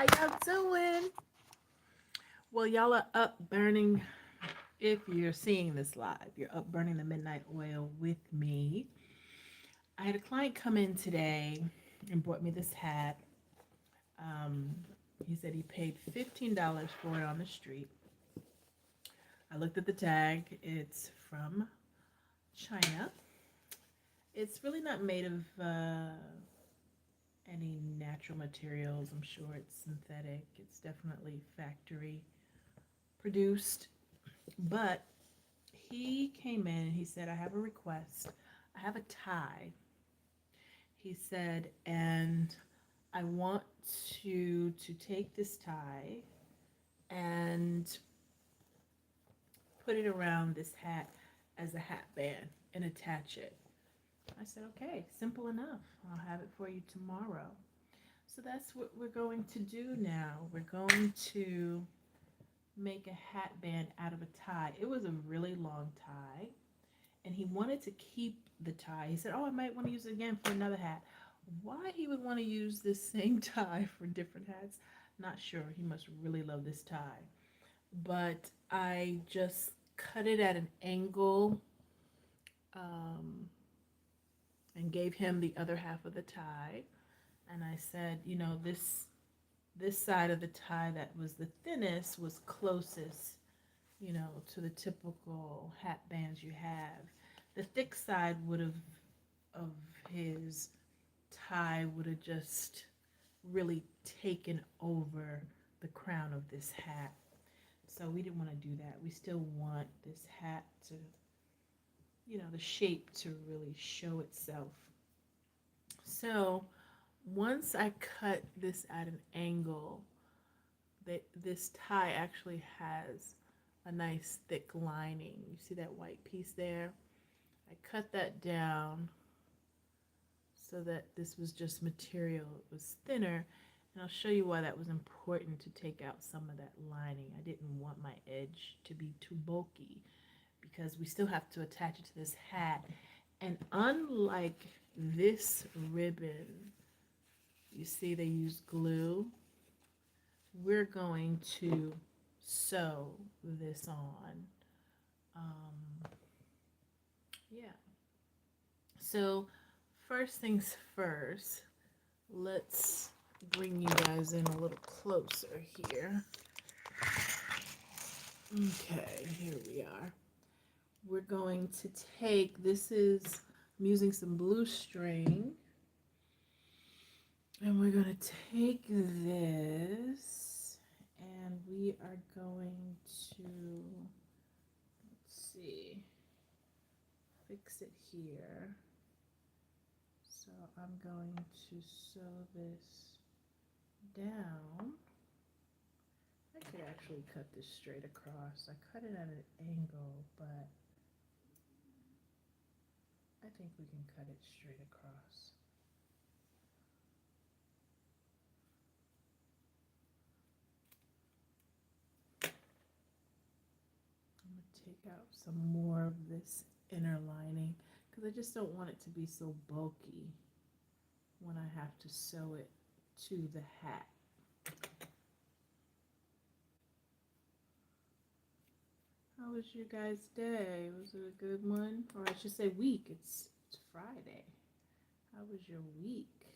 How y'all doing? Well, y'all are up burning. If you're seeing this live, you're up burning the midnight oil with me. I had a client come in today and brought me this hat. Um, he said he paid $15 for it on the street. I looked at the tag. It's from China. It's really not made of any natural materials. I'm sure it's synthetic. It's definitely factory produced. But he came in and he said, I have a request. I have a tie. He said, and I want to take this tie and put it around this hat as a hat band and attach it. I said, okay, simple enough. I'll have it for you tomorrow. So that's what we're going to do now. We're going to make a hat band out of a tie. It was a really long tie, and he wanted to keep the tie. He said, oh, I might want to use it again for another hat. Why he would want to use this same tie for different hats, not sure. He must really love this tie. But I just cut it at an angle, um, and gave him the other half of the tie. And I said, this side of the tie that was the thinnest was closest, to the typical hat bands you have. The thick side would have of his tie would have just really taken over the crown of this hat. So we didn't want to do that. We still want this hat to, the shape to really show itself. So once I cut this at an angle, that this tie actually has a nice thick lining. You see that white piece there? I cut that down so that this was just material. It was thinner, and I'll show you why that was important to take out some of that lining. I didn't want my edge to be too bulky because we still have to attach it to this hat. And unlike this ribbon, you see they use glue. We're going to sew this on. Um, yeah. So first things first, let's bring you guys in a little closer here. Okay, here we are. We're going to take, I'm using some blue string, and we're going to take this, and we are going to, let's see, fix it here. So I'm going to sew this down. I could actually cut this straight across. I cut it at an angle, but I think we can cut it straight across. I'm going to take out some more of this inner lining because I just don't want it to be so bulky when I have to sew it to the hat. How was your guys' day? Was it a good one? Or I should say week. It's Friday. How was your week?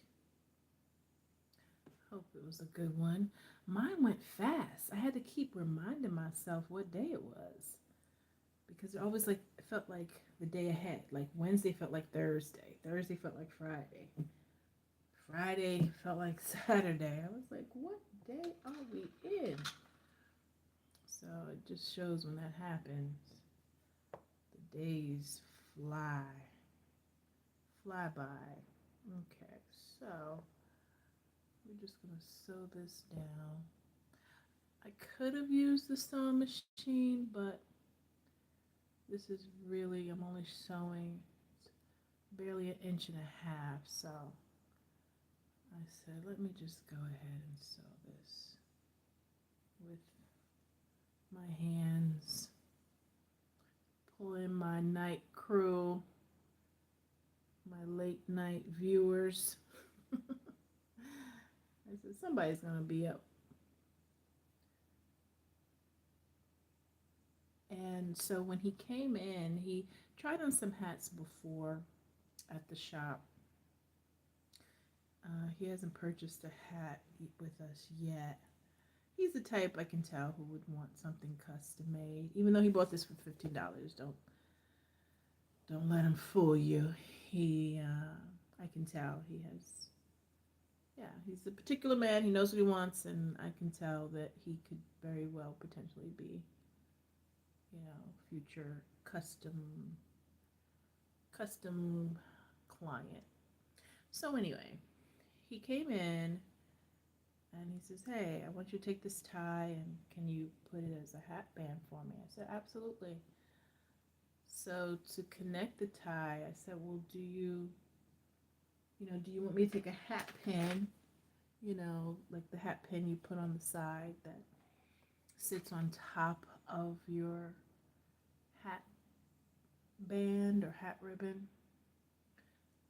Hope it was a good one. Mine went fast. I had to keep reminding myself what day it was because it always it felt like the day ahead. Like Wednesday felt like Thursday. Thursday felt like Friday. Friday felt like Saturday. I was like, what day are we in? So it just shows when that happens. The days fly by. Okay, so we're just gonna sew this down. I could have used the sewing machine, but this is really, I'm only sewing barely an inch and a half, so I said, let me just go ahead and sew this with my hands. Pull in my night crew, my late night viewers. I said, somebody's going to be up And so when he came in, he tried on some hats before at the shop. He hasn't purchased a hat with us yet. He's the type I can tell who would want something custom made, even though he bought this for $15. Don't let him fool you. I can tell he has. Yeah, he's a particular man. He knows what he wants, and I can tell that he could very well potentially be, future custom client. So anyway, he came in and he says, "Hey, I want you to take this tie and can you put it as a hat band for me?" I said, "Absolutely." So to connect the tie, I said, "Well, do you want me to take a hat pin, like the hat pin you put on the side that sits on top of your hat band or hat ribbon?"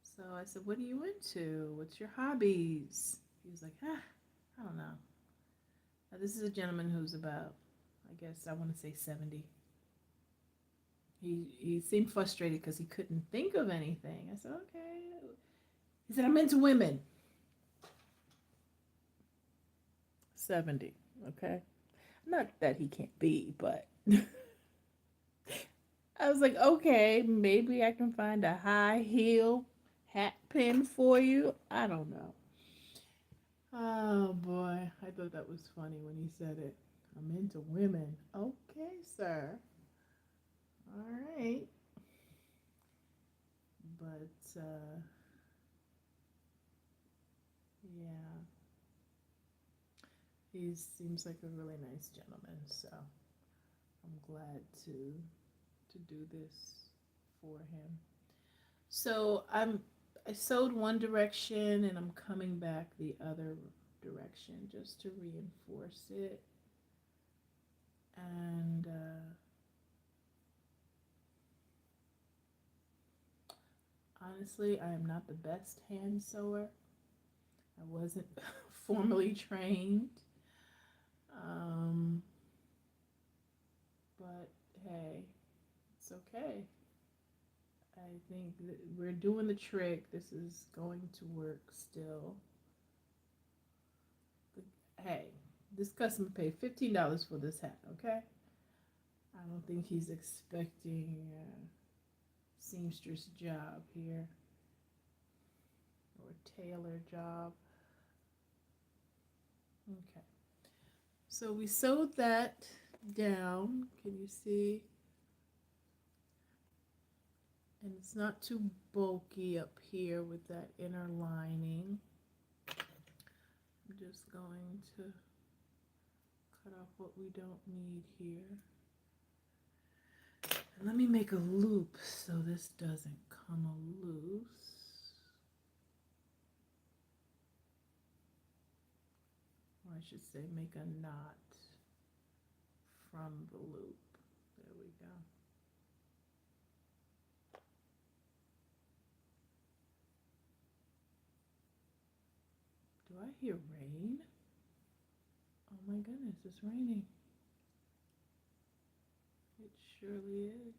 So I said, "What are you into? What's your hobbies?" He was like, I don't know. Now, this is a gentleman who's about, I guess I want to say 70. He seemed frustrated because he couldn't think of anything. I said, "Okay." He said, "I'm into women." 70, okay? Not that he can't be, but I was like, "Okay, maybe I can find a high heel hat pin for you." I don't know. Oh boy, I thought that was funny when he said it. "I'm into women." Okay, sir. All right. But yeah, he seems like a really nice gentleman, so I'm glad to do this for him. So I sewed one direction and I'm coming back the other direction just to reinforce it. And honestly, I am not the best hand sewer. I wasn't formally trained. Um, but hey, it's okay. I think that we're doing the trick. This is going to work still. Hey, this customer paid $15 for this hat, okay? I don't think he's expecting a seamstress job here or tailor job. Okay, so we sewed that down. Can you see? And it's not too bulky up here with that inner lining. I'm just going to cut off what we don't need here. And let me make a loop so this doesn't come loose. Or I should say make a knot from the loop. There we go. Do I hear rain? Oh my goodness, it's raining. It surely is.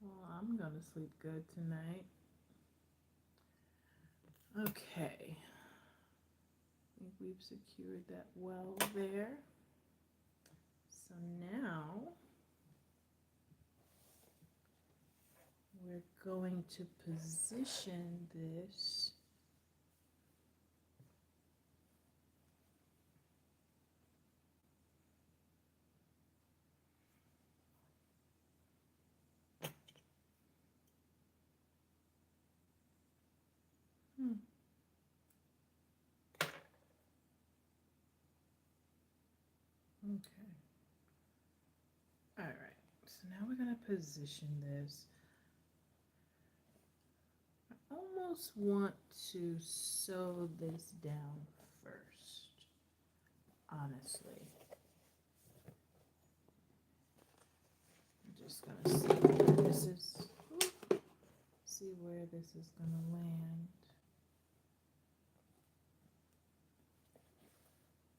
Well, I'm gonna sleep good tonight. Okay. I think we've secured that well there. So now we're going to position this Okay. All right. So now we're going to position this. I almost want to sew this down first, honestly. I'm just going to see where this is. See where this is going to land.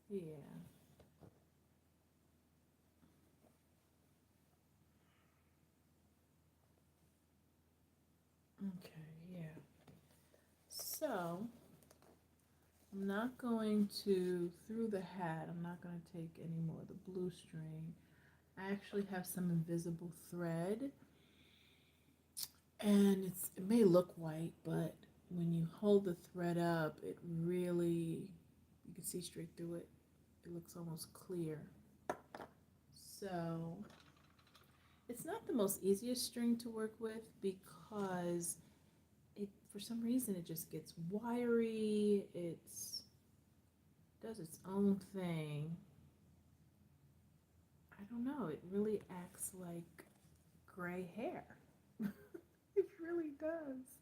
Yeah. So I'm not going to, through the hat, I'm not going to take any more of the blue string. I actually have some invisible thread, and it may look white, but when you hold the thread up, it really, you can see straight through it. It looks almost clear. So it's not the most easiest string to work with because it, for some reason, it just gets wiry. It does its own thing. I don't know. It really acts like gray hair. It really does.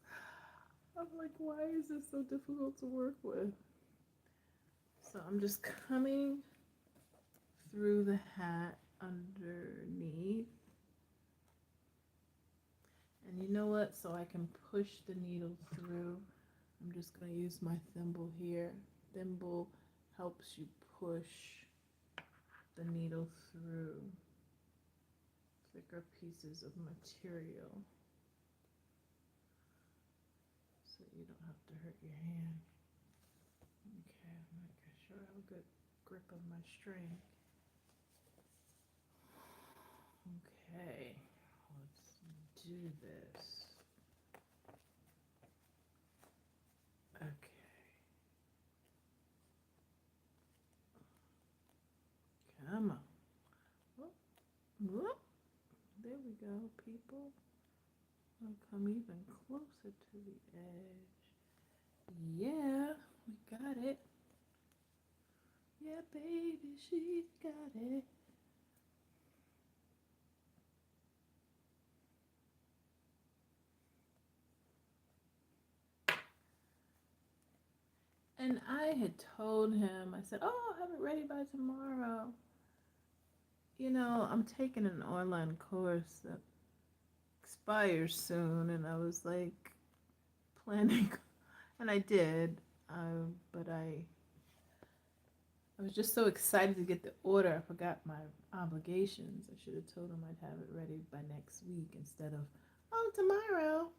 I'm like, why is this so difficult to work with? So I'm just coming through the hat underneath. And you know what? So I can push the needle through. I'm just going to use my thimble here. Thimble helps you push the needle through thicker pieces of material so you don't have to hurt your hand. Okay, I'm making sure I have a good grip of my string. Okay, let's do this. Okay. Come on. Whoop, whoop. There we go, people. I'll come even closer to the edge. Yeah, we got it. Yeah, baby, she got it. And I had told him, I said, oh, I'll have it ready by tomorrow. You know, I'm taking an online course that expires soon, and I was like planning, and I did, but I was just so excited to get the order, I forgot my obligations. I should have told him I'd have it ready by next week instead of, oh, tomorrow.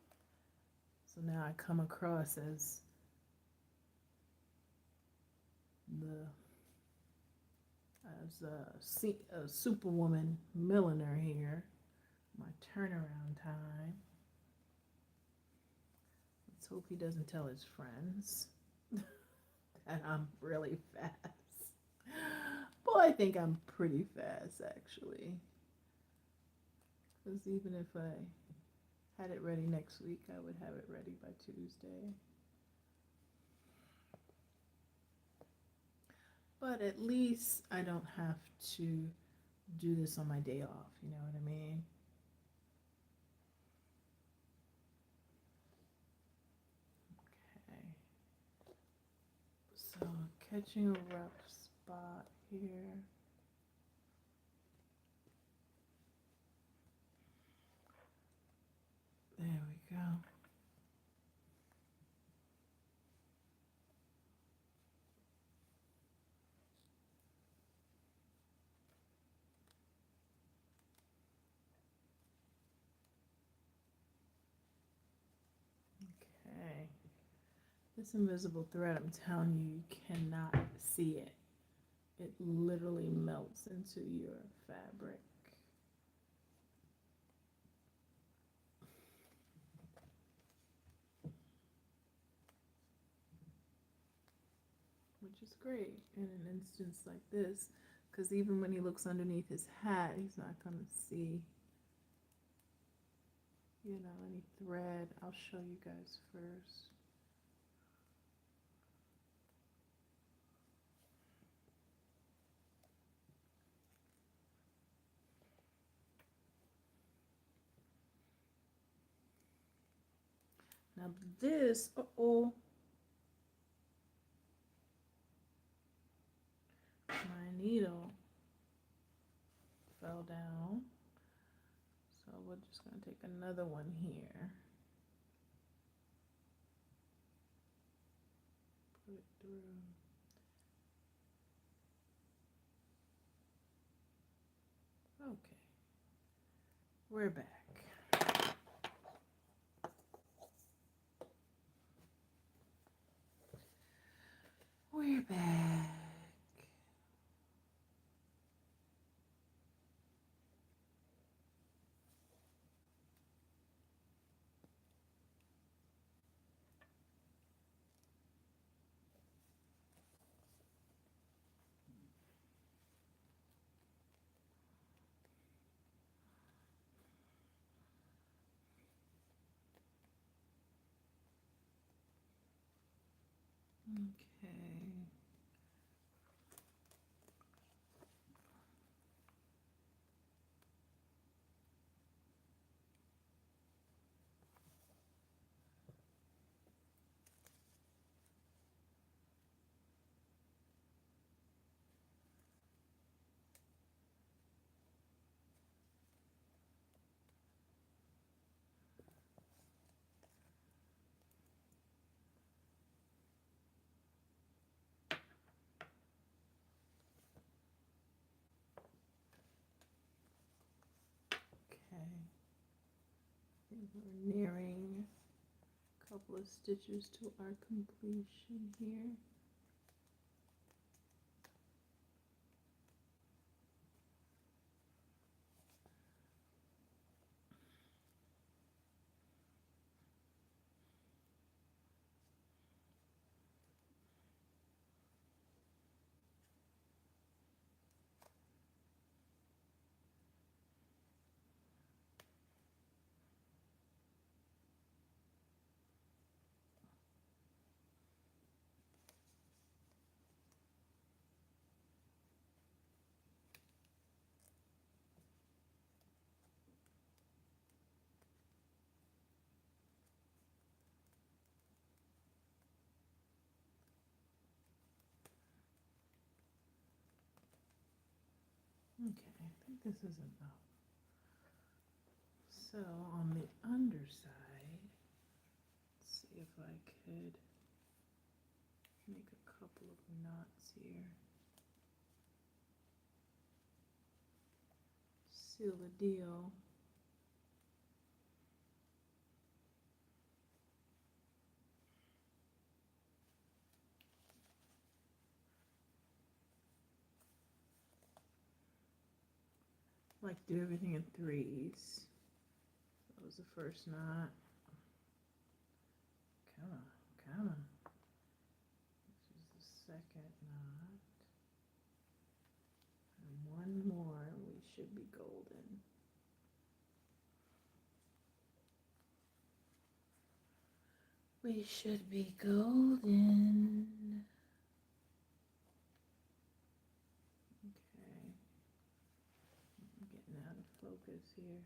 So now I come across as a superwoman milliner here. My turnaround time. Let's hope he doesn't tell his friends that I'm really fast. Well, I think I'm pretty fast actually. Because even if I had it ready next week, I would have it ready by Tuesday. But at least I don't have to do this on my day off, you know what I mean? Okay. So catching a rough spot here. There we go. Okay. This invisible thread, I'm telling you, you cannot see it. It literally melts into your fabric. Which is great in an instance like this, because even when he looks underneath his hat, he's not going to see, you know, any thread. I'll show you guys first. Now this, my needle fell down. So we're just going to take another one here. Put it through. Okay. We're back. we're back. Okay. Okay. I think we're nearing a couple of stitches to our completion here. Okay, I think this is enough. So on the underside, let's see if I could make a couple of knots here. Seal the deal. Like do everything in threes. That was the first knot. Come on, come on. This is the second knot. And one more, we should be golden. We should be golden. Okay. I'm getting out of focus here.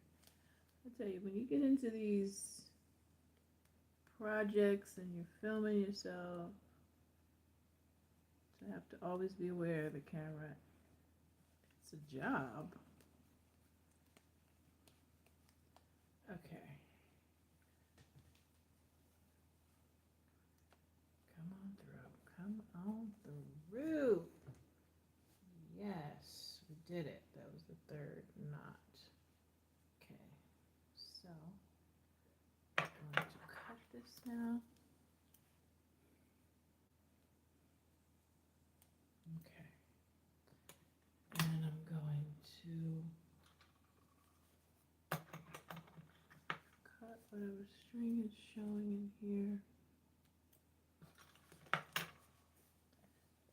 I tell you, when you get into these projects and you're filming yourself, to have to always be aware of the camera. It's a job. Okay. Come on through. Come on through. Yes, we did it. That was the third knot. Okay. So, I'm going to cut this now. Okay. And I'm going to cut whatever string is showing in here.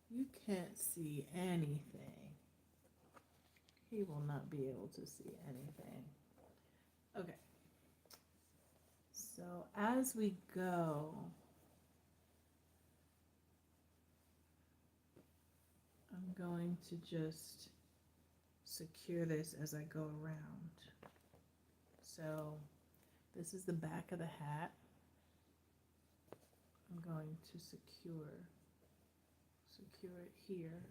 You can't see anything. He will not be able to see anything. Okay. So as we go, I'm going to just secure this as I go around. So this is the back of the hat. I'm going to secure it here.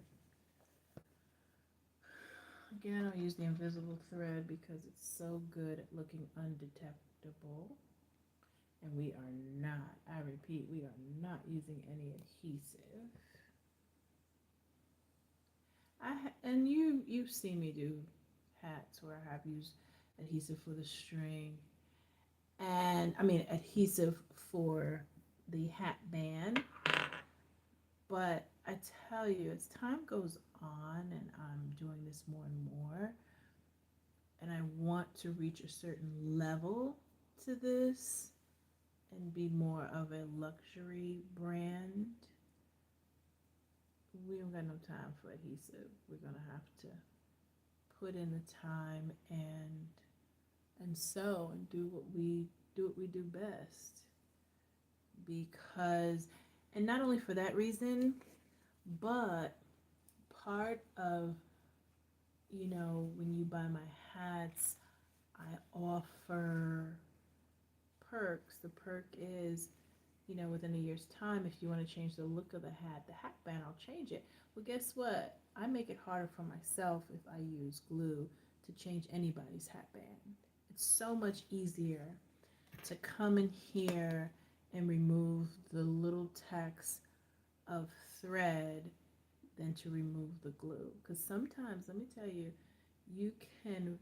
Again, I'll use the invisible thread because it's so good at looking undetectable. And we are not, I repeat, we are not using any adhesive. And you've seen me do hats where I have used adhesive for the string, and I mean adhesive for the hat band, but I tell you, as time goes on and I'm doing this more and more, and I want to reach a certain level to this and be more of a luxury brand, we don't got no time for adhesive. We're gonna have to put in the time and sew and do what we do best. Because, and not only for that reason, but part of, when you buy my hats, I offer perks. The perk is, within a year's time, if you want to change the look of the hat band, I'll change it. Well, guess what? I make it harder for myself if I use glue to change anybody's hat band. It's so much easier to come in here and remove the little tacks of thread than to remove the glue. Because sometimes, let me tell you, you can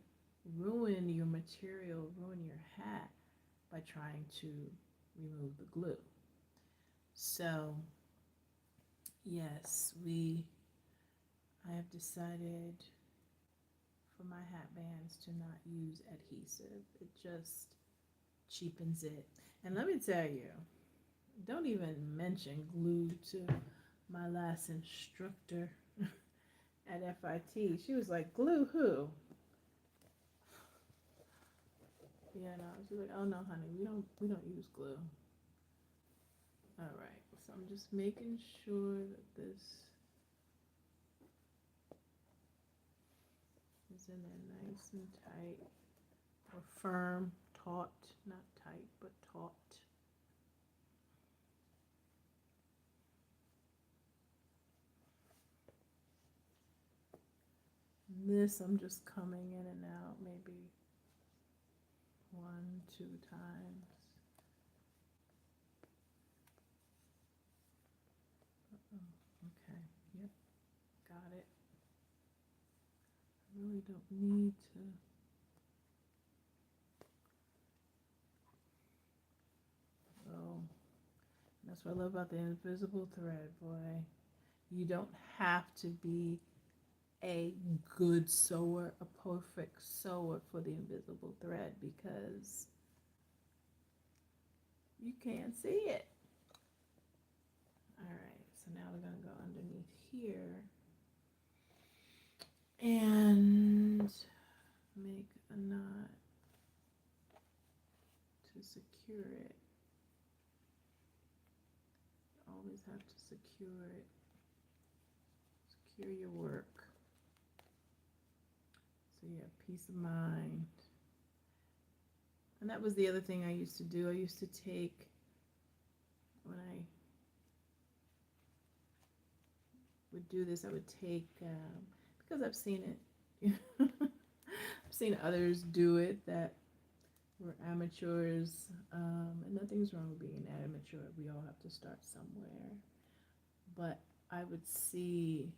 ruin your material, ruin your hat by trying to remove the glue. So, yes, I have decided for my hat bands to not use adhesive. It just cheapens it. And let me tell you, don't even mention glue to my last instructor at FIT. She was like, glue who? Yeah, no, she's like, oh no, honey, we don't use glue. All right, so I'm just making sure that this is in there nice and tight, or firm, taut, not tight, but taut. This I'm just coming in and out maybe 1, 2 times. Okay, yep, got it. I really don't need to. Oh, that's what I love about the invisible thread, boy. You don't have to be a good sewer, a perfect sewer for the invisible thread because you can't see it. All right, so now we're going to go underneath here and make a knot to secure it. Always have to secure it. Secure your work so you have peace of mind. And that was the other thing I used to do. I used to take, when I would do this, I would take, because I've seen it, I've seen others do it that were amateurs, and nothing's wrong with being an amateur. We all have to start somewhere. But I would see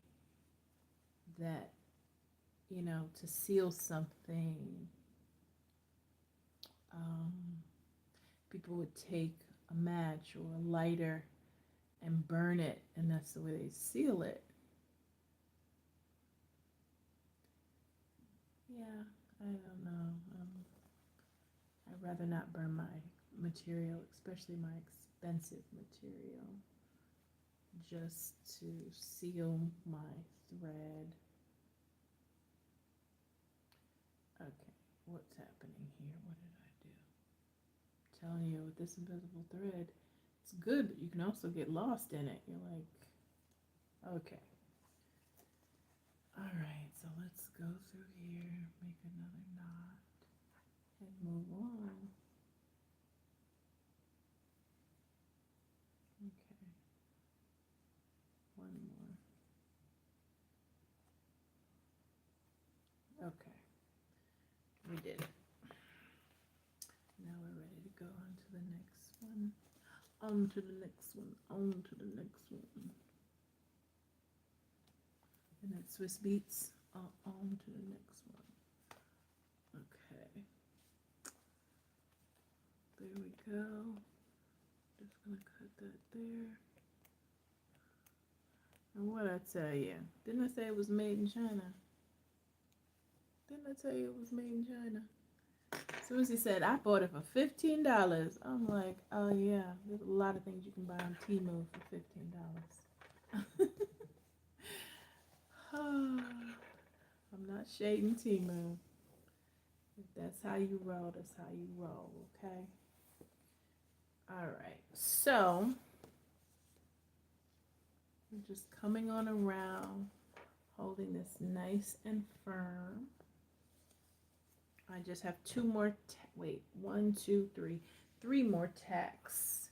that, to seal something, people would take a match or a lighter and burn it, and that's the way they seal it. Yeah, I don't know. I'd rather not burn my material, especially my expensive material, just to seal my thread. Okay, what's happening here? What did I do? I'm telling you, with this invisible thread, it's good, but you can also get lost in it. You're like, okay. All right, so let's go through here, make another knot, and move on. Okay, one more. Okay, we did it. Now we're ready to go on to the next one. On to the next one. On to the next one. And then Swiss beats. On to the next one. Okay. There we go. Just gonna cut that there. And what I tell you? Didn't I say it was made in China? Didn't I tell you it was made in China? As soon as he said, I bought it for $15, I'm like, oh yeah, there's a lot of things you can buy on Temu for $15. I'm not shading Temu. If that's how you roll, that's how you roll, okay? All right, so I'm just coming on around, holding this nice and firm. I just have two more, wait, one, two, three more tacks.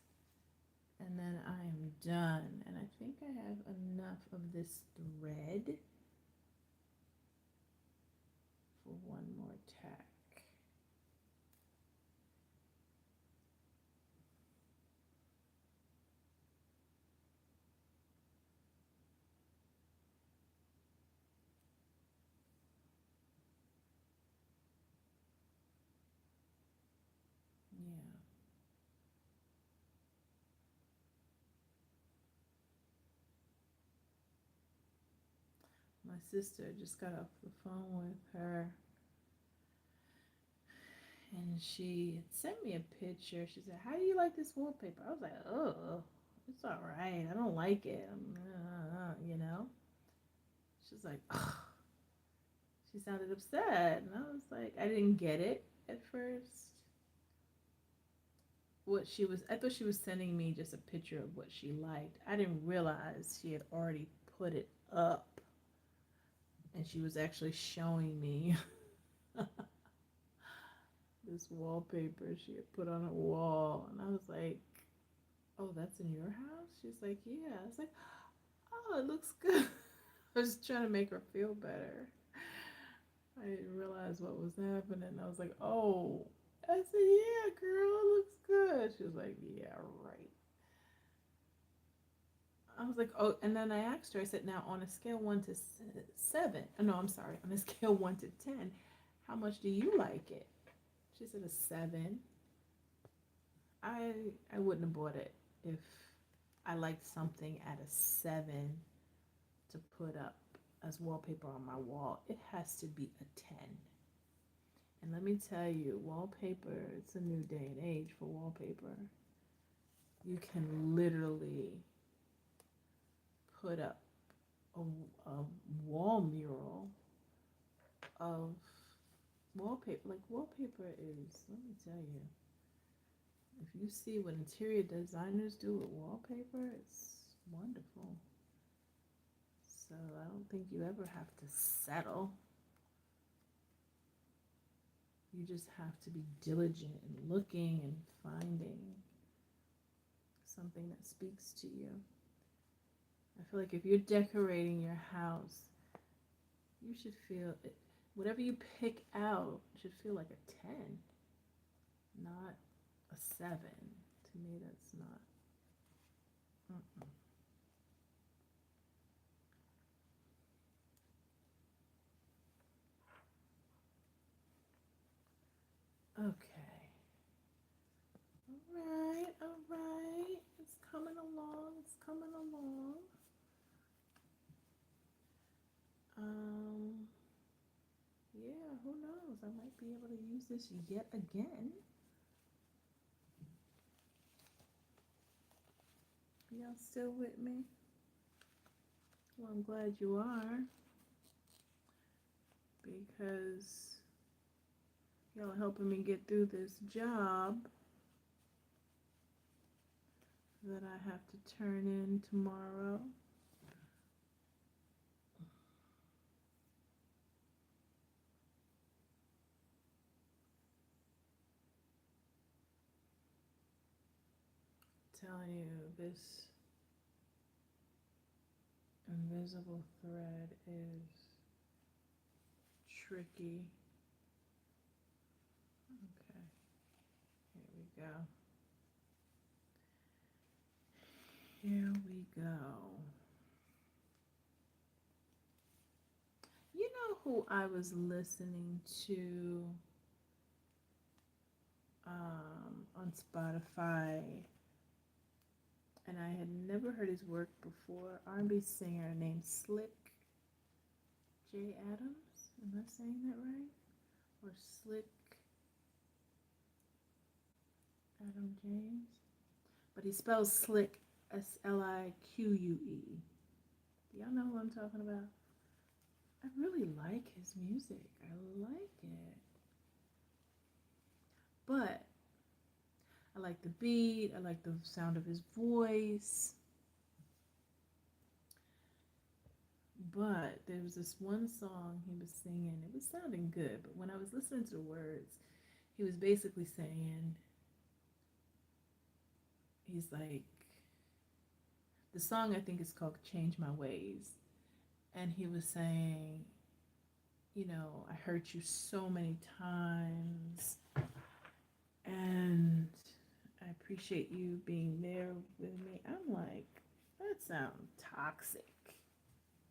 And then I am done. And I think I have enough of this thread for one more tack. Yeah. My sister just got off the phone with her, and she sent me a picture. She said, how do you like this wallpaper? I was like, oh, it's all right. I don't like it. You know? She's like, oh. She sounded upset. And I was like, I didn't get it at first. I thought she was sending me just a picture of what she liked. I didn't realize she had already put it up. And she was actually showing me this wallpaper she had put on a wall. And I was like, oh, that's in your house? She's like, yeah. I was like, oh, it looks good. I was trying to make her feel better. I didn't realize what was happening. I was like, oh. I said, yeah, girl, it looks good. She was like, yeah, right. I was like, oh, and then I asked her, I said, now on a scale 1 to 7, oh, no, I'm sorry, on a scale 1 to 10, how much do you like it? She said a 7. I I wouldn't have bought it if I liked something at a 7 to put up as wallpaper on my wall. It has to be a 10. And let me tell you, wallpaper, it's a new day and age for wallpaper. You can literally put up a wall mural of wallpaper. Like, wallpaper is, let me tell you, if you see what interior designers do with wallpaper, it's wonderful. So I don't think you ever have to settle. You just have to be diligent in looking and finding something that speaks to you. I feel like if you're decorating your house, you should feel it, whatever you pick out should feel like a 10, not a 7. To me, that's not. Mm-mm. Okay. All right. It's coming along. It's coming along. Um, yeah, who knows? I might be able to use this yet again. Y'all still with me? Well, I'm glad you are, because y'all are helping me get through this job that I have to turn in tomorrow. Telling you, this invisible thread is tricky. Okay, here we go. Here we go. You know who I was listening to on Spotify and I had never heard his work before. R&B singer named Slick J. Adams. Am I saying that right? Or Slick Adam James? But he spells Slick Slique. Do y'all know who I'm talking about? I really like his music. I like it. But I like the beat. I like the sound of his voice. But there was this one song he was singing. It was sounding good. But when I was listening to the words, he was basically saying, he's like, the song I think is called Change My Ways. And he was saying, you know, I hurt you so many times. And I appreciate you being there with me. I'm like, that sounds toxic.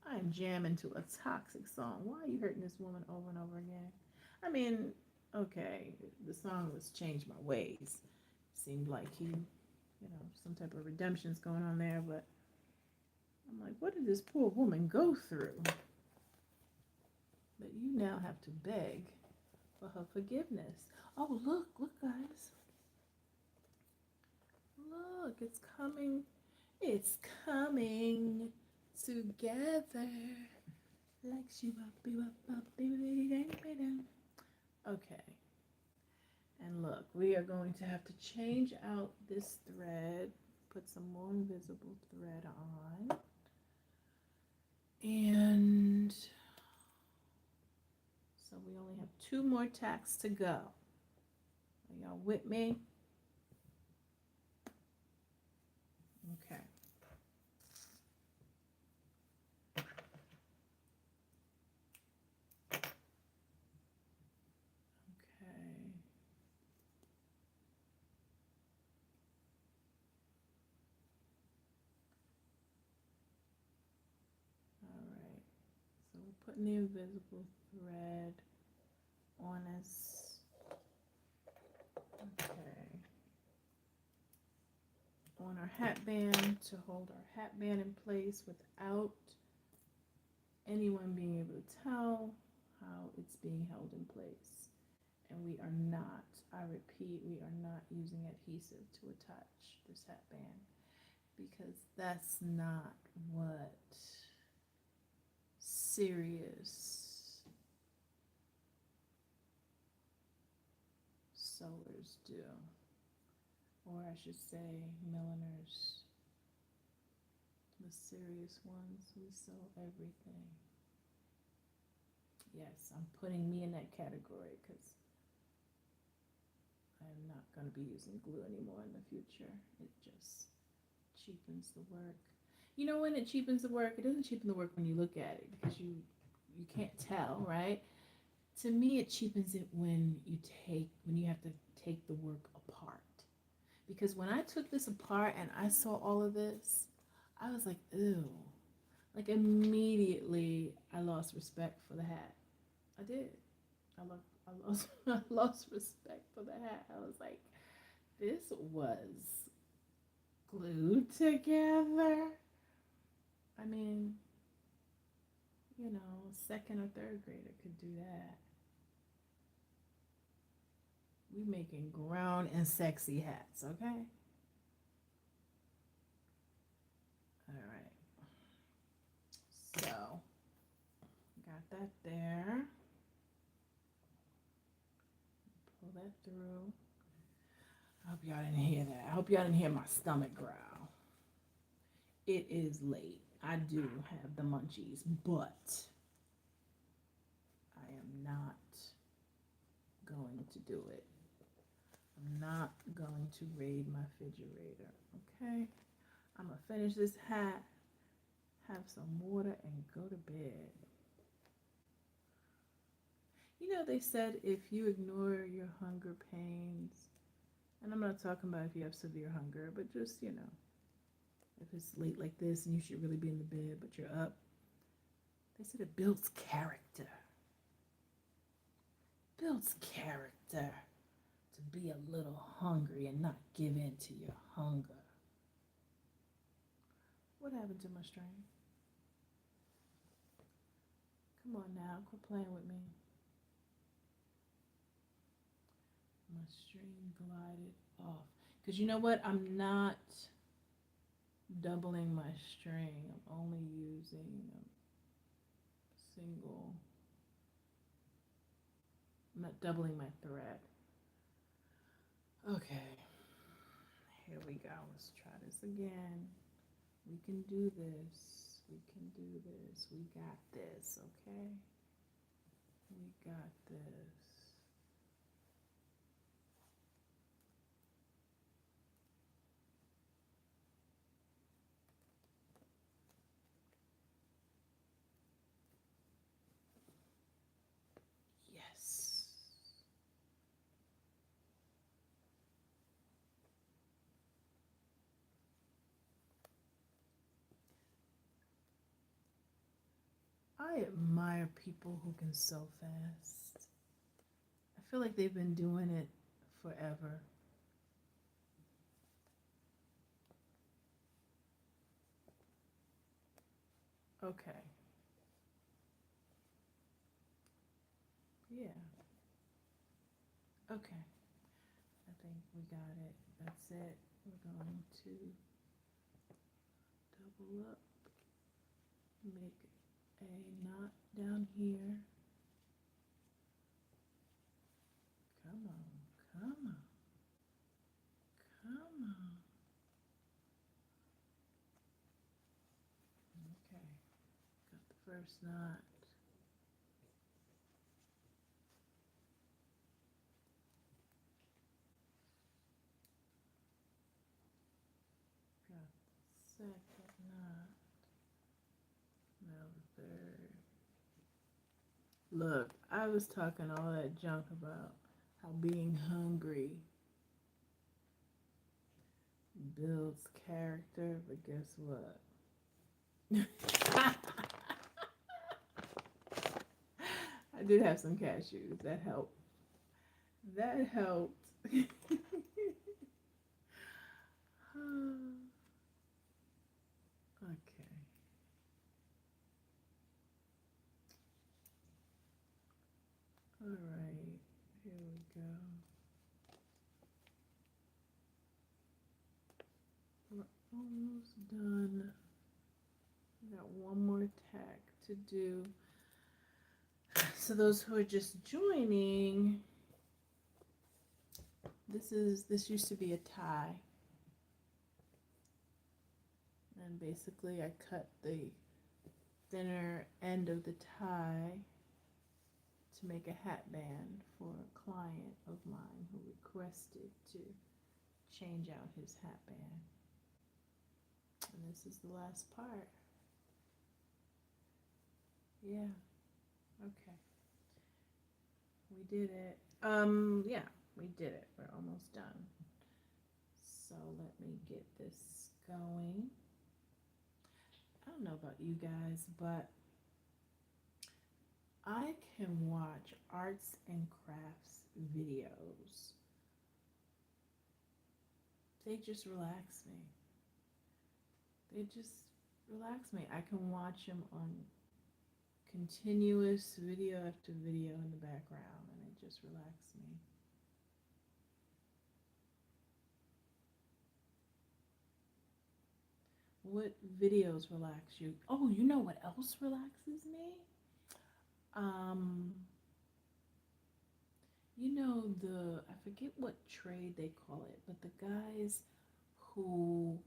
I'm jamming to a toxic song. Why are you hurting this woman over and over again? I mean, okay, the song was Change My Ways. Seemed like he, you know, some type of redemption's going on there, but I'm like, what did this poor woman go through? That you now have to beg for her forgiveness. Oh, look, guys. Look, it's coming. It's coming together. Like okay. And look, we are going to have to change out this thread. Put some more invisible thread on. And so we only have 2 more tacks to go. Are y'all with me? Okay. Okay. All right. So we're putting the invisible thread on us. Okay. On our hat band to hold our hat band in place without anyone being able to tell how it's being held in place. And we are not, I repeat, we are not using adhesive to attach this hat band because that's not what serious sewers do. Or I should say milliners. The serious ones, we sew everything. Yes, I'm putting me in that category because I'm not going to be using glue anymore in the future. It just cheapens the work. You know when it cheapens the work? It doesn't cheapen the work when you look at it because you can't tell, right? To me, it cheapens it when you have to take the work apart. Because when I took this apart and I saw all of this, I was like, ew. Like immediately I lost respect for the hat. I did. I lost respect for the hat. I was like, this was glued together. I mean, you know, 2nd or 3rd grader could do that. We making grown and sexy hats, okay? All right. So, got that there. Pull that through. I hope y'all didn't hear that. I hope y'all didn't hear my stomach growl. It is late. I do have the munchies, but I am not going to do it. I'm not going to raid my refrigerator, okay? I'm going to finish this hat, have some water, and go to bed. You know, they said if you ignore your hunger pains, and I'm not talking about if you have severe hunger, but just, you know, if it's late like this and you should really be in the bed, but you're up, they said it builds character. Builds character to be a little hungry and not give in to your hunger. What happened to my string? Come on now, quit playing with me. My string glided off. Because you know what? I'm not doubling my string. I'm only using a single. I'm not doubling my thread. Okay. Here we go. Let's try this again. We can do this. We can do this. We got this, okay? We got this. Yes. I admire people who can sew fast. I feel like they've been doing it forever. Okay. Yeah. Okay. I think we got it. That's it. We're going to double up, make a knot down here. Come on, come on, come on. Okay, got the first knot. Got the second knot. Now the third. Look, I was talking all that junk about how being hungry builds character, but guess what? I did have some cashews. That helped. That helped. Okay. All right. Here we go. We're almost done. We got one more tack to do. So those who are just joining, this used to be a tie. And basically I cut the thinner end of the tie to make a hat band for a client of mine who requested to change out his hat band. And this is the last part. Yeah. Okay. We did it. Yeah, we did it. We're almost done. So let me get this going. I don't know about you guys, but I can watch arts and crafts videos. They just relax me. They just relax me. I can watch them on continuous video after video in the background, and it just relaxes me. What videos relax you? Oh, you know what else relaxes me? Um, you know I forget what trade they call it, but the guys who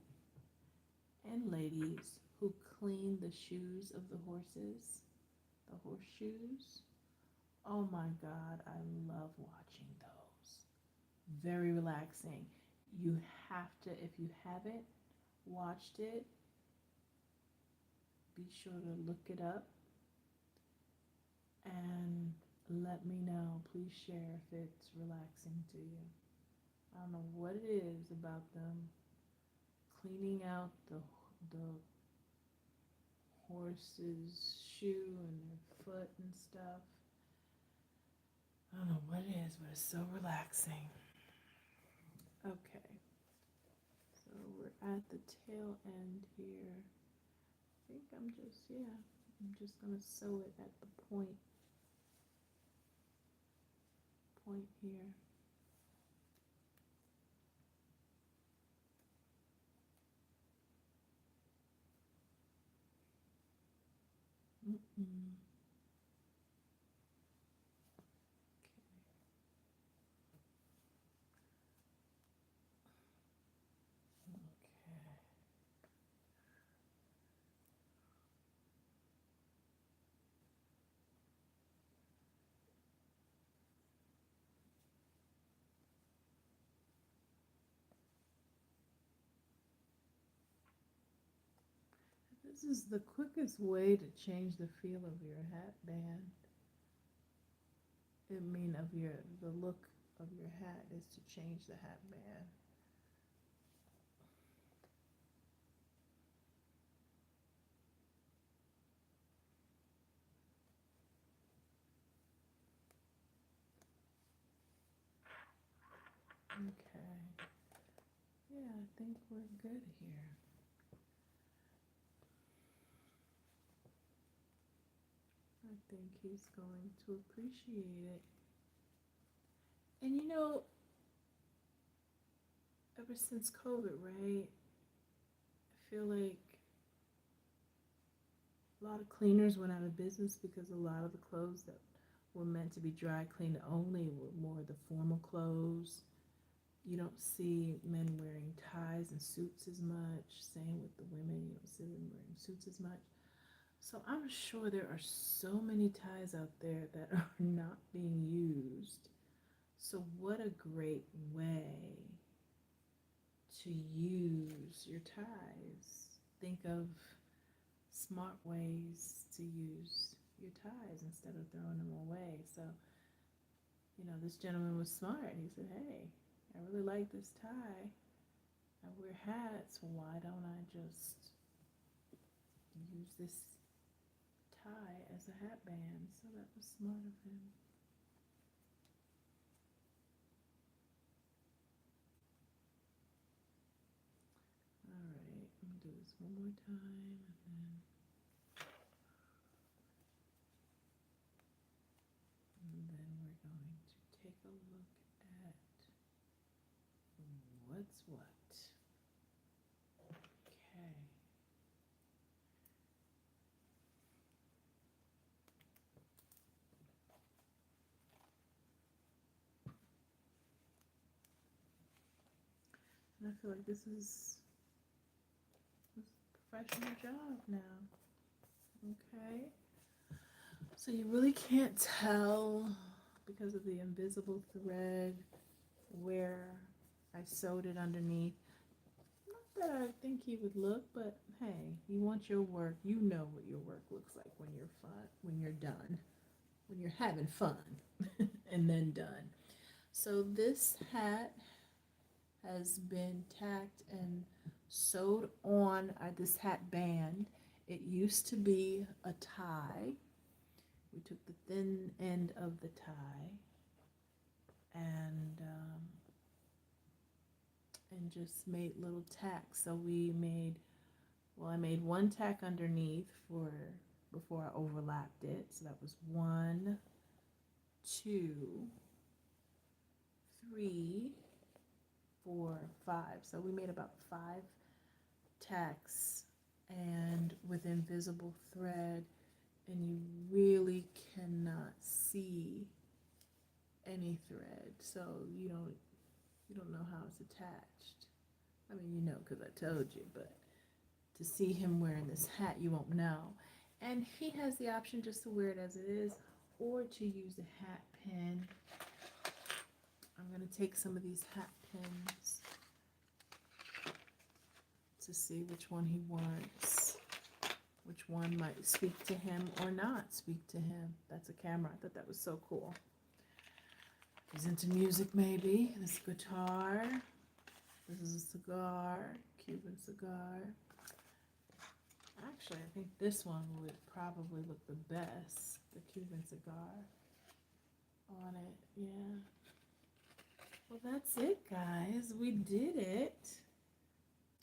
and ladies who clean the shoes of the horses, the horseshoes. Oh my God, I love watching those. Very relaxing. You have to, if you haven't watched it, be sure to look it up and let me know. Please share if it's relaxing to you. I don't know what it is about them cleaning out the horse's shoe and their foot and stuff. I don't know what it is, but it's so relaxing. Okay, so we're at the tail end here. think I'm just, yeah, I'm just gonna sew it at the point here. Mm-mm. Okay. This is the quickest way to change the feel of your hat band. I mean, the look of your hat is to change the hat band. Okay. Yeah, I think we're good here. I think he's going to appreciate it. And you know, ever since COVID, right? I feel like a lot of cleaners went out of business because a lot of the clothes that were meant to be dry cleaned only were more the formal clothes. You don't see men wearing ties and suits as much. Same with the women, you don't see them wearing suits as much. So I'm sure there are so many ties out there that are not being used. So what a great way to use your ties. Think of smart ways to use your ties instead of throwing them away. So, this gentleman was smart. He said, hey, I really like this tie. I wear hats. Why don't I just use this tie as a hat band? So that was smart of him. All right, I'm gonna do this one more time and then we're going to take a look at what's what. Okay. And I feel like this is a professional job now. Okay. So you really can't tell because of the invisible thread where I sewed it underneath. Not that I think he would look, but hey, you want your work. You know what your work looks like when you're fun, when you're done, when you're having fun, and then done. So this hat has been tacked and sewed on this hat band. It used to be a tie. We took the thin end of the tie and just made little tacks. So I made one tack underneath for before I overlapped it. So that was 1, 2, 3, 4, 5. So we made about 5 tacks and with invisible thread, and you really cannot see any thread, so you don't know how it's attached. I mean, you know, because I told you, but to see him wearing this hat, you won't know. And he has the option just to wear it as it is, or to use a hat pin. I'm going to take some of these hat pins to see which one he wants, which one might speak to him or not speak to him. That's a camera. I thought that was so cool. He's into music, maybe. This guitar. This is a cigar, Cuban cigar. Actually, I think this one would probably look the best, the Cuban cigar on it. Yeah. Well, that's it, guys. We did it.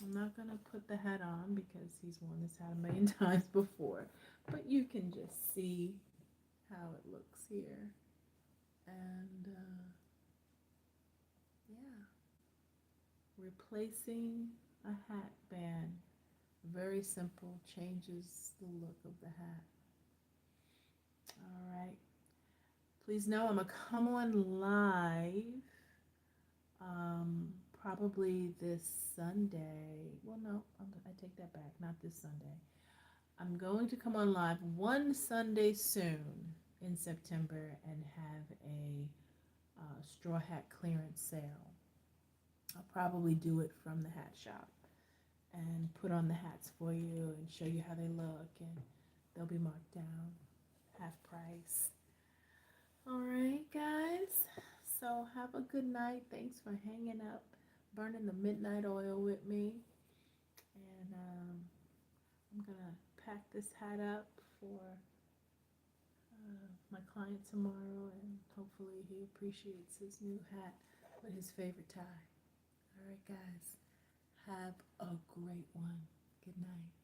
I'm not going to put the hat on because he's worn this hat a million times before, but you can just see how it looks here. And yeah, replacing a hat band, very simple, changes the look of the hat. All right. Please know I'm going to come on live probably this Sunday. Well, no, I take that back. Not this Sunday. I'm going to come on live one Sunday soon in September and have a straw hat clearance sale. I'll probably do it from the hat shop and put on the hats for you and show you how they look, and they'll be marked down half price. All right, guys. So have a good night. Thanks for hanging up, burning the midnight oil with me. And I'm going to pack this hat up for my client tomorrow, and hopefully he appreciates his new hat with his favorite tie. All right, guys. Have a great one. Good night.